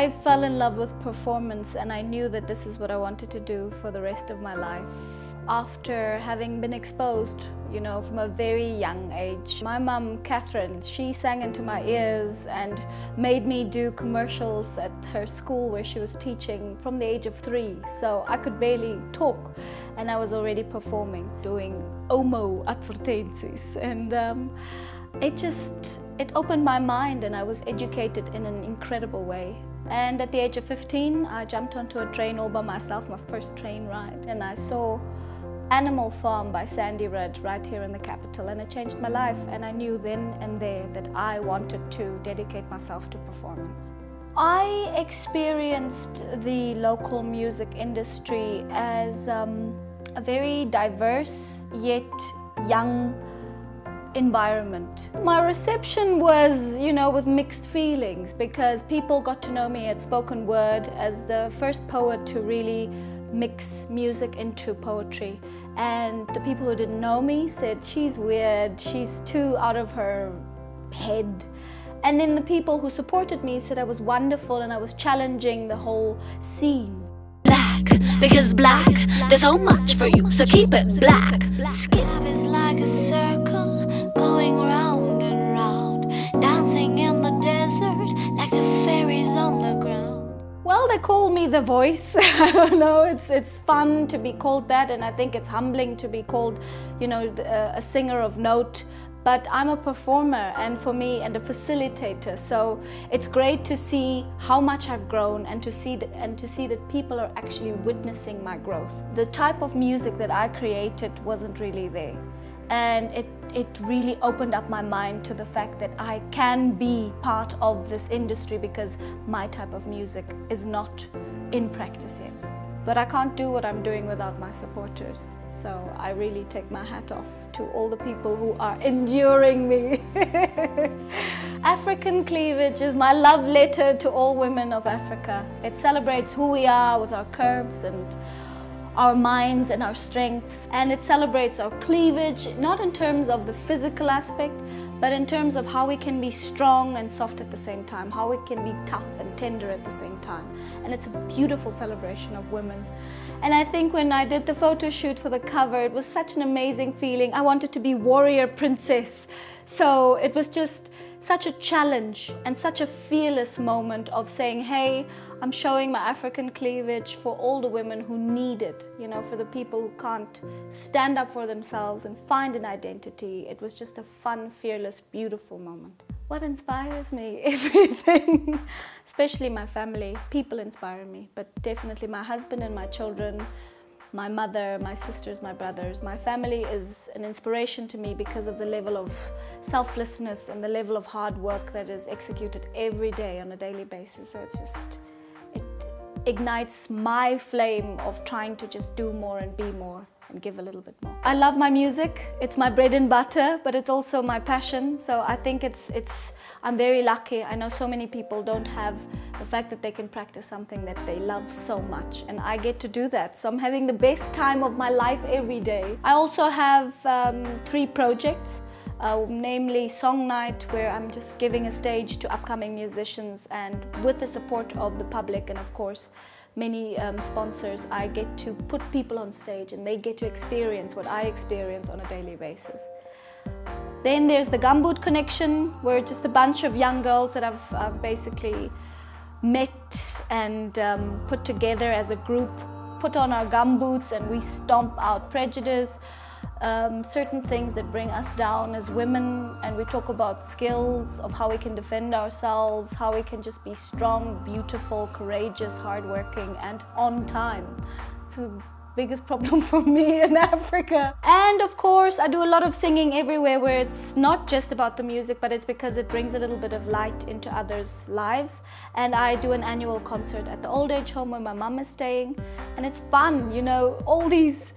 I fell in love with performance, and I knew that this is what I wanted to do for the rest of my life. After having been exposed, you know, from a very young age. My mum, Catherine, she sang into my ears and made me do commercials at her school where she was teaching from the age of 3. So I could barely talk, and I was already performing, doing Omo advertenties. And it opened my mind, and I was educated in an incredible way. And at the age of 15, I jumped onto a train all by myself, my first train ride, and I saw Animal Farm by Sandy Rudd right here in the capital, and it changed my life. And I knew then and there that I wanted to dedicate myself to performance. I experienced the local music industry as a very diverse yet young environment. My reception was, you know, with mixed feelings, because people got to know me at spoken word as the first poet to really mix music into poetry. And the people who didn't know me said, she's weird, she's too out of her head. And then the people who supported me said I was wonderful and I was challenging the whole scene. Black, because black, there's so much for you, so keep it black. Love is like a circle going round and round, dancing in the desert like the fairies on the ground. Well, they call me the voice. I don't know, it's fun to be called that, and I think it's humbling to be called, you know, a singer of note. But I'm a performer, and for me, and a facilitator. So it's great to see how much I've grown, and to see that people are actually witnessing my growth. The type of music that I created wasn't really there, and it really opened up my mind to the fact that I can be part of this industry, because my type of music is not in practice yet. But I can't do what I'm doing without my supporters. So I really take my hat off to all the people who are enduring me. African Cleavage is my love letter to all women of Africa. It celebrates who we are with our curves and our minds and our strengths. And it celebrates our cleavage, not in terms of the physical aspect, but in terms of how we can be strong and soft at the same time, how we can be tough and tender at the same time. And it's a beautiful celebration of women. And I think when I did the photo shoot for the cover, it was such an amazing feeling. I wanted to be warrior princess. So it was just such a challenge and such a fearless moment of saying, hey, I'm showing my African cleavage for all the women who need it, you know, for the people who can't stand up for themselves and find an identity. It was just a fun, fearless, beautiful moment. What inspires me? Everything. Especially my family. People inspire me, but definitely my husband and my children, my mother, my sisters, my brothers. My family is an inspiration to me because of the level of selflessness and the level of hard work that is executed every day on a daily basis. So it ignites my flame of trying to just do more and be more and give a little bit more. I love my music. It's my bread and butter, but it's also my passion. So I think I'm very lucky. I know so many people don't have the fact that they can practice something that they love so much, and I get to do that. So I'm having the best time of my life every day. I also have 3 projects, namely Song Night, where I'm just giving a stage to upcoming musicians, and with the support of the public and of course many sponsors, I get to put people on stage and they get to experience what I experience on a daily basis. Then there's the Gumboot Connection, where just a bunch of young girls that I've basically met and put together as a group, put on our gumboots and we stomp out prejudice, certain things that bring us down as women, and we talk about skills of how we can defend ourselves, how we can just be strong, beautiful, courageous, hardworking and on time. The biggest problem for me in Africa. And of course I do a lot of singing everywhere, where it's not just about the music, but it's because it brings a little bit of light into others' lives. And I do an annual concert at the old age home where my mum is staying, and it's fun, you know, all these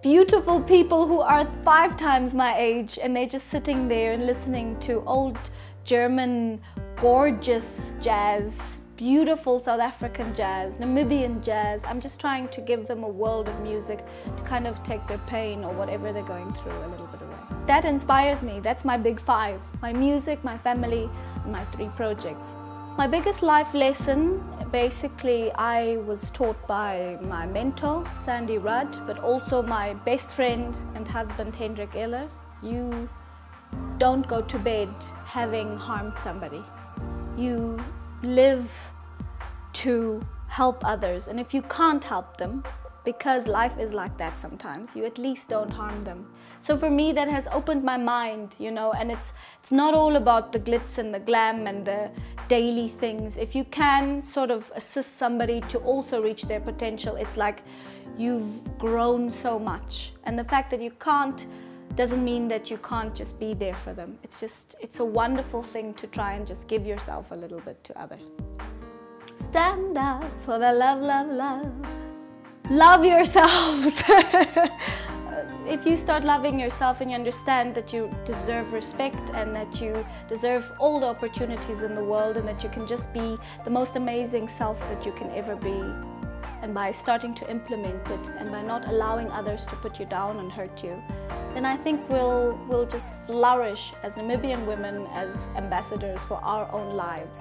beautiful people who are 5 times my age, and they're just sitting there and listening to old German gorgeous jazz, beautiful South African jazz, Namibian jazz. I'm just trying to give them a world of music to kind of take their pain or whatever they're going through a little bit away. That inspires me. That's my big 5. My music, my family, and my 3 projects. My biggest life lesson, basically, I was taught by my mentor, Sandy Rudd, but also my best friend and husband, Lize Ehlers. You don't go to bed having harmed somebody. You live to help others, and if you can't help them, because life is like that sometimes, you at least don't harm them. So for me, that has opened my mind, you know, and it's not all about the glitz and the glam and the daily things. If you can sort of assist somebody to also reach their potential, it's like you've grown so much. And the fact that you can't doesn't mean that you can't just be there for them. It's a wonderful thing to try and just give yourself a little bit to others. Stand up for the love, love, love. Love yourselves. If you start loving yourself and you understand that you deserve respect and that you deserve all the opportunities in the world and that you can just be the most amazing self that you can ever be, and by starting to implement it and by not allowing others to put you down and hurt you, then I think we'll just flourish as Namibian women, as ambassadors for our own lives.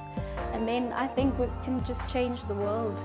And then I think we can just change the world.